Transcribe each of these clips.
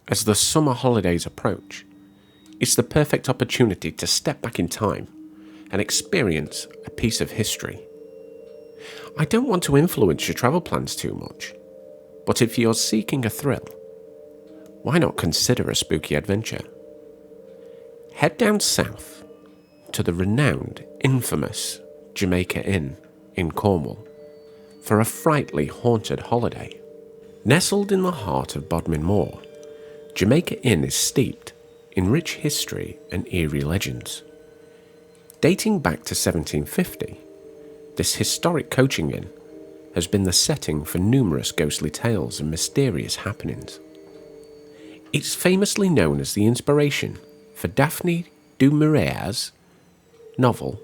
As the summer holidays approach, it's the perfect opportunity to step back in time and experience a piece of history. I don't want to influence your travel plans too much, but if you're seeking a thrill, why not consider a spooky adventure? Head down south to the renowned, infamous Jamaica Inn in Cornwall for a frightfully haunted holiday. Nestled in the heart of Bodmin Moor, Jamaica Inn is steeped in rich history and eerie legends. Dating back to 1750, this historic coaching inn has been the setting for numerous ghostly tales and mysterious happenings. It's famously known as the inspiration for Daphne du Maurier's novel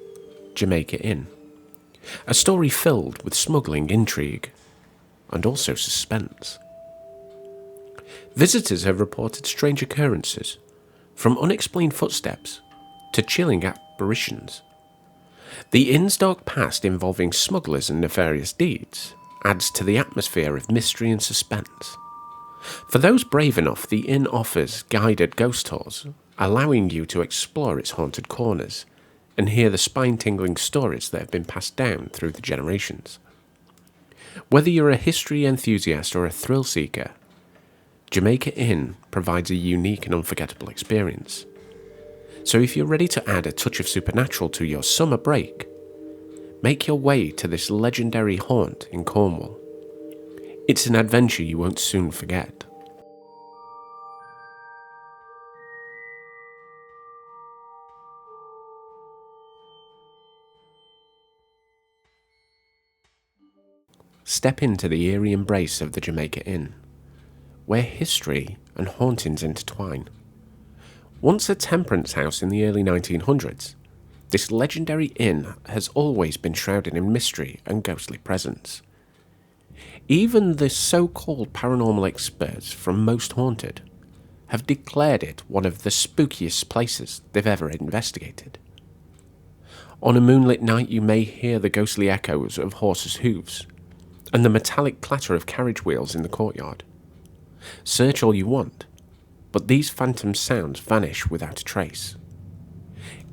Jamaica Inn, a story filled with smuggling intrigue and also suspense. Visitors have reported strange occurrences, from unexplained footsteps to chilling apparitions. The inn's dark past involving smugglers and nefarious deeds adds to the atmosphere of mystery and suspense. For those brave enough, the inn offers guided ghost tours, allowing you to explore its haunted corners and hear the spine-tingling stories that have been passed down through the generations. Whether you're a history enthusiast or a thrill seeker, Jamaica Inn provides a unique and unforgettable experience. So if you're ready to add a touch of supernatural to your summer break, make your way to this legendary haunt in Cornwall. It's an adventure you won't soon forget. Step into the eerie embrace of the Jamaica Inn, where history and hauntings intertwine. Once a temperance house in the early 1900s, this legendary inn has always been shrouded in mystery and ghostly presence. Even the so-called paranormal experts from Most Haunted have declared it one of the spookiest places they've ever investigated. On a moonlit night, you may hear the ghostly echoes of horses' hooves and the metallic clatter of carriage wheels in the courtyard. Search all you want, but these phantom sounds vanish without a trace.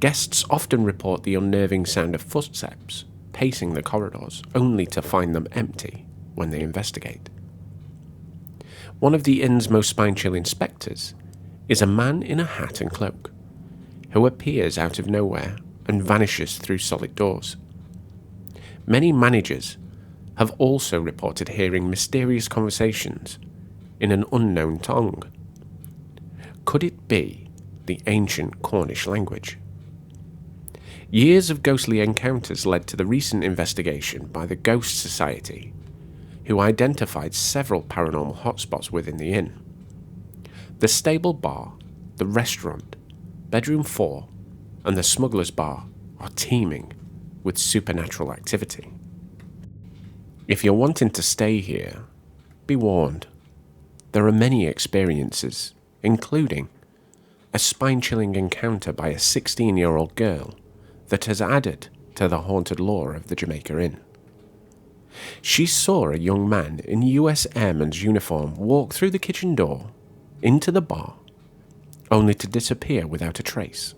Guests often report the unnerving sound of footsteps pacing the corridors, only to find them empty when they investigate. One of the inn's most spine-chilling spectres is a man in a hat and cloak, who appears out of nowhere and vanishes through solid doors. Many managers have also reported hearing mysterious conversations in an unknown tongue. Could it be the ancient Cornish language? Years of ghostly encounters led to the recent investigation by the Ghost Society, who identified several paranormal hotspots within the inn. The stable bar, the restaurant, bedroom 4, and the smuggler's bar are teeming with supernatural activity. If you're wanting to stay here, be warned. There are many experiences, including a spine-chilling encounter by a 16-year-old girl that has added to the haunted lore of the Jamaica Inn. She saw a young man in US Airman's uniform walk through the kitchen door into the bar, only to disappear without a trace.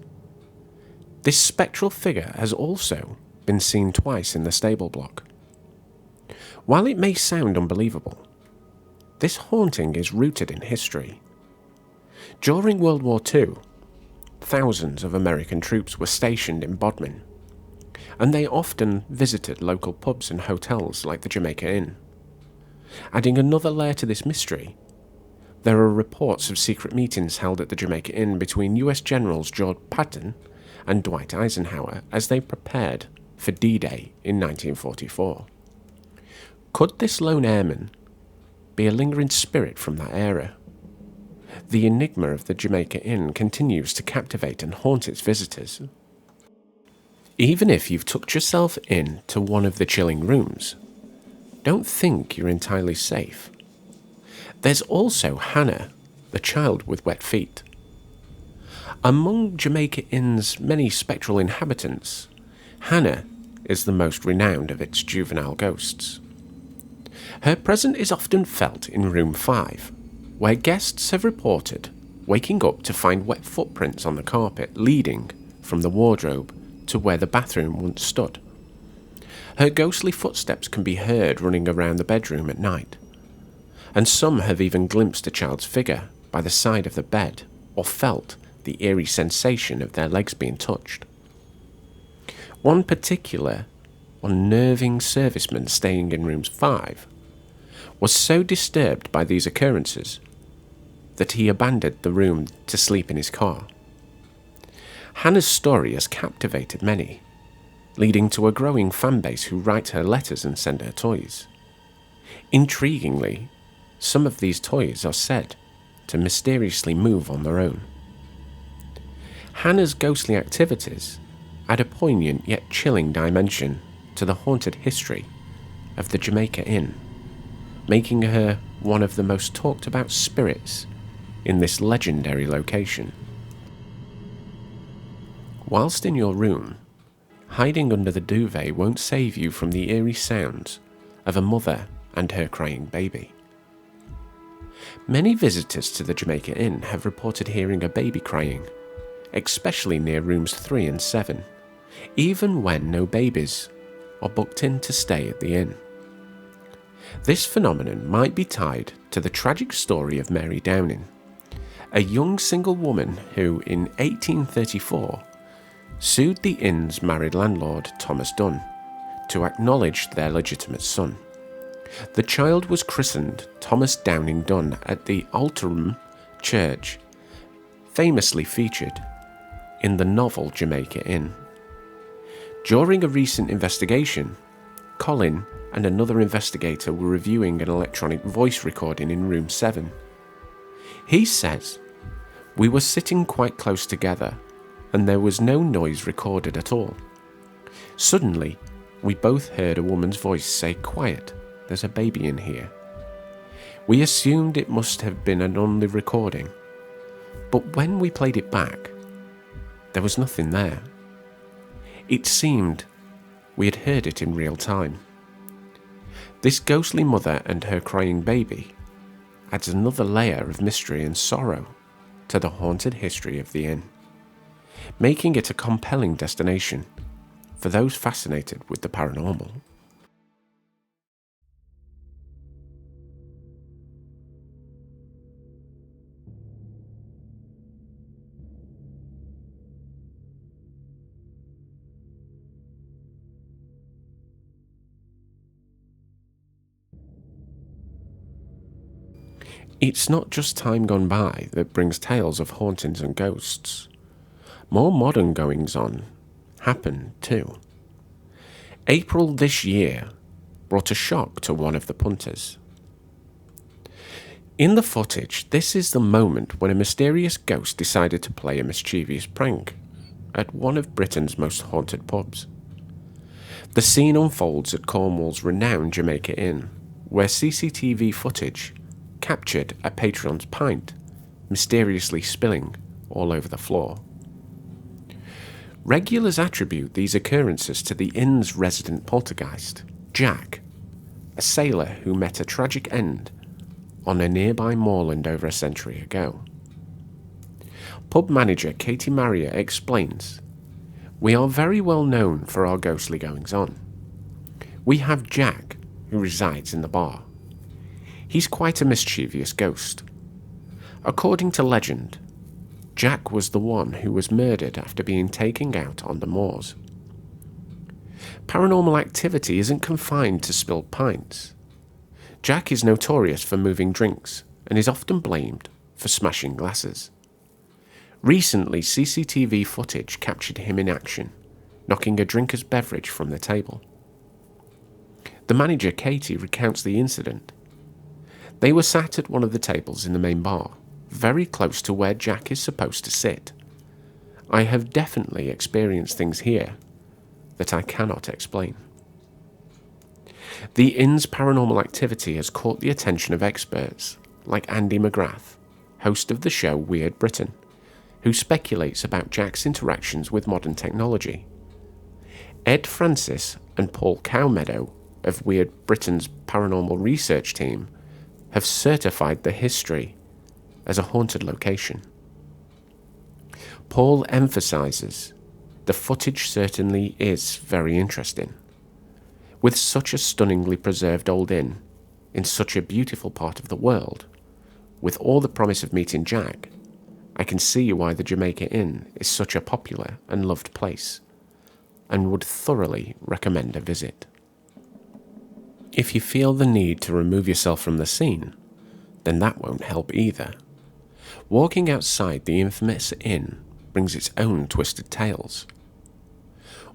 This spectral figure has also been seen twice in the stable block. While it may sound unbelievable, this haunting is rooted in history. During World War II, thousands of American troops were stationed in Bodmin, and they often visited local pubs and hotels like the Jamaica Inn. Adding another layer to this mystery, there are reports of secret meetings held at the Jamaica Inn between US Generals George Patton and Dwight Eisenhower as they prepared for D-Day in 1944. Could this lone airman be a lingering spirit from that era? The enigma of the Jamaica Inn continues to captivate and haunt its visitors. Even if you've tucked yourself in to one of the chilling rooms, don't think you're entirely safe. There's also Hannah, the child with wet feet. Among Jamaica Inn's many spectral inhabitants, Hannah is the most renowned of its juvenile ghosts. Her presence is often felt in room 5, where guests have reported waking up to find wet footprints on the carpet leading from the wardrobe to where the bathroom once stood. Her ghostly footsteps can be heard running around the bedroom at night, and some have even glimpsed a child's figure by the side of the bed or felt the eerie sensation of their legs being touched. One particular unnerving serviceman staying in rooms 5 was so disturbed by these occurrences that he abandoned the room to sleep in his car. Hannah's story has captivated many, leading to a growing fan base who write her letters and send her toys. Intriguingly, some of these toys are said to mysteriously move on their own. Hannah's ghostly activities add a poignant yet chilling dimension to the haunted history of the Jamaica Inn, making her one of the most talked about spirits in this legendary location. Whilst in your room, hiding under the duvet won't save you from the eerie sounds of a mother and her crying baby. Many visitors to the Jamaica Inn have reported hearing a baby crying, especially near rooms 3 and 7, even when no babies are booked in to stay at the inn. This phenomenon might be tied to the tragic story of Mary Downing, a young single woman who, in 1834, sued the inn's married landlord, Thomas Dunn, to acknowledge their legitimate son. The child was christened Thomas Downing Dunn at the Alterham Church, famously featured in the novel Jamaica Inn. During a recent investigation, Colin and another investigator were reviewing an electronic voice recording in room 7. He says, "We were sitting quite close together and there was no noise recorded at all. Suddenly, we both heard a woman's voice say, 'Quiet, there's a baby in here.' We assumed it must have been an only recording, but when we played it back, there was nothing there. It seemed we had heard it in real time." This ghostly mother and her crying baby adds another layer of mystery and sorrow to the haunted history of the inn, making it a compelling destination for those fascinated with the paranormal. It's not just time gone by that brings tales of hauntings and ghosts. More modern goings-on happen too. April this year brought a shock to one of the punters. In the footage, this is the moment when a mysterious ghost decided to play a mischievous prank at one of Britain's most haunted pubs. The scene unfolds at Cornwall's renowned Jamaica Inn, where CCTV footage captured a patron's pint mysteriously spilling all over the floor. Regulars attribute these occurrences to the inn's resident poltergeist, Jack, a sailor who met a tragic end on a nearby moorland over a century ago. Pub manager Katie Maria explains, "We are very well known for our ghostly goings-on. We have Jack, who resides in the bar. He's quite a mischievous ghost. According to legend, Jack was the one who was murdered after being taken out on the moors. Paranormal activity isn't confined to spilled pints. Jack is notorious for moving drinks and is often blamed for smashing glasses. Recently, CCTV footage captured him in action, knocking a drinker's beverage from the table." The manager, Katie, recounts the incident. "They were sat at one of the tables in the main bar, very close to where Jack is supposed to sit. I have definitely experienced things here that I cannot explain." The inn's paranormal activity has caught the attention of experts like Andy McGrath, host of the show Weird Britain, who speculates about Jack's interactions with modern technology. Ed Francis and Paul Cowmeadow of Weird Britain's paranormal research team have certified the history as a haunted location. Paul emphasises the footage certainly is very interesting. With such a stunningly preserved old inn in such a beautiful part of the world, with all the promise of meeting Jack, I can see why the Jamaica Inn is such a popular and loved place, and would thoroughly recommend a visit. If you feel the need to remove yourself from the scene, then that won't help either. Walking outside the infamous inn brings its own twisted tales.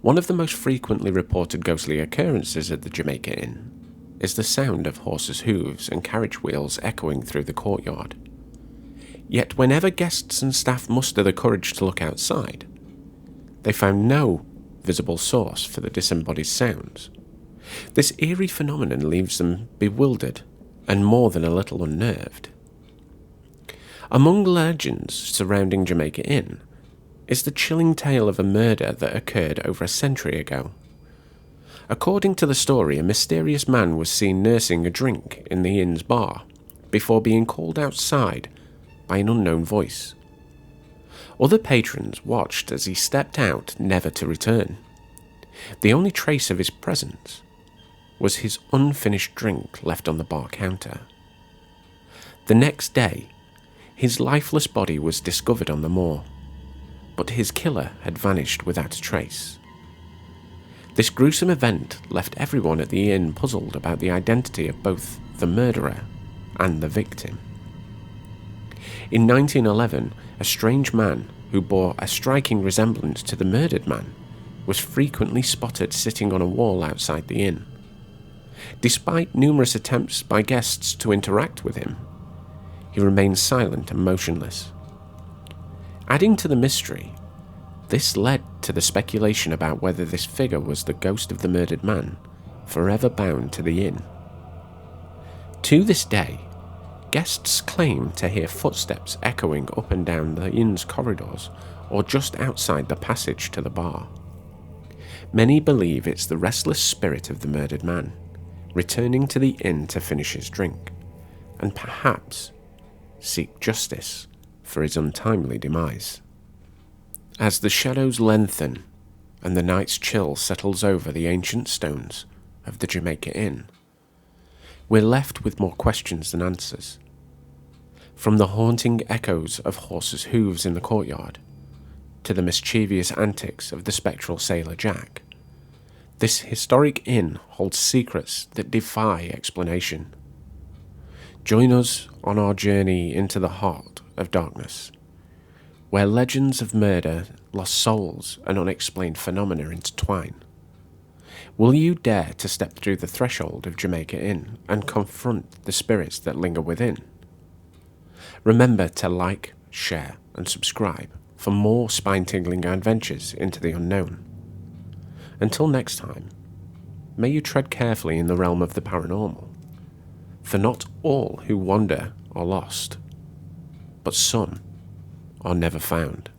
One of the most frequently reported ghostly occurrences at the Jamaica Inn is the sound of horses' hooves and carriage wheels echoing through the courtyard. Yet whenever guests and staff muster the courage to look outside, they found no visible source for the disembodied sounds. This eerie phenomenon leaves them bewildered and more than a little unnerved. Among legends surrounding Jamaica Inn is the chilling tale of a murder that occurred over a century ago. According to the story, a mysterious man was seen nursing a drink in the inn's bar before being called outside by an unknown voice. Other patrons watched as he stepped out, never to return. The only trace of his presence was his unfinished drink left on the bar counter. The next day, his lifeless body was discovered on the moor, but his killer had vanished without a trace. This gruesome event left everyone at the inn puzzled about the identity of both the murderer and the victim. In 1911, a strange man who bore a striking resemblance to the murdered man was frequently spotted sitting on a wall outside the inn. Despite numerous attempts by guests to interact with him, he remained silent and motionless. Adding to the mystery, this led to the speculation about whether this figure was the ghost of the murdered man, forever bound to the inn. To this day, guests claim to hear footsteps echoing up and down the inn's corridors or just outside the passage to the bar. Many believe it's the restless spirit of the murdered man, returning to the inn to finish his drink, and perhaps seek justice for his untimely demise. As the shadows lengthen and the night's chill settles over the ancient stones of the Jamaica Inn, we're left with more questions than answers. From the haunting echoes of horses' hooves in the courtyard, to the mischievous antics of the spectral sailor Jack, this historic inn holds secrets that defy explanation. Join us on our journey into the heart of darkness, where legends of murder, lost souls, and unexplained phenomena intertwine. Will you dare to step through the threshold of Jamaica Inn and confront the spirits that linger within? Remember to like, share, and subscribe for more spine-tingling adventures into the unknown. Until next time, may you tread carefully in the realm of the paranormal, for not all who wander are lost, but some are never found.